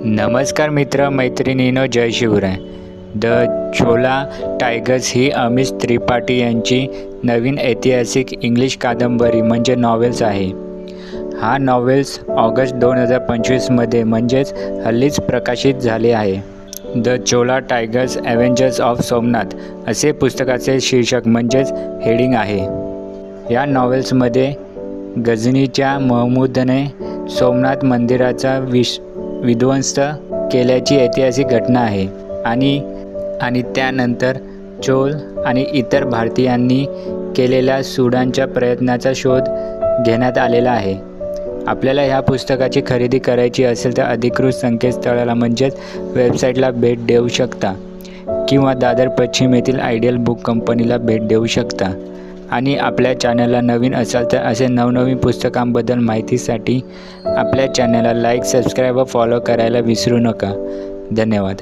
नमस्कार मित्र मैत्रिणींनो, जय शिवराय. द छोला टायगर्स ही अमिश त्रिपाठी यांची नवीन ऐतिहासिक इंग्लिश कादंबरी म्हणजे नॉवेल्स आहे. हा नॉवेल्स ऑगस्ट 2025मध्ये म्हणजेच हल्लीच प्रकाशित झाले आहे. The chhola tigers Avengers of Somnath असे पुस्तकाचे शीर्षक म्हणजेच हेडिंग आहे. या नॉवेल्समध्ये गझनीच्या महमूदने सोमनाथ मंदिराचा विध्वंस केल्याची ऐतिहासिक घटना आहे आणि त्यानंतर चोल आणि इतर भारतीयांनी केलेल्या सूडांच्या प्रयत्नाचा शोध घेण्यात आलेला आहे. आपल्याला ह्या पुस्तकाची खरेदी करायची असेल तर अधिकृत संकेतस्थळाला म्हणजेच वेबसाईटला भेट देऊ शकता किंवा दादर पश्चिम येथील आयडियल बुक कंपनीला भेट देऊ शकता. आणि आपल्या चॅनलला नवीन असाल तर असे नवनवीन पुस्तकांबद्दल माहितीसाठी आपल्या चॅनलला लाईक, सबस्क्राईब व फॉलो करायला विसरू नका. धन्यवाद.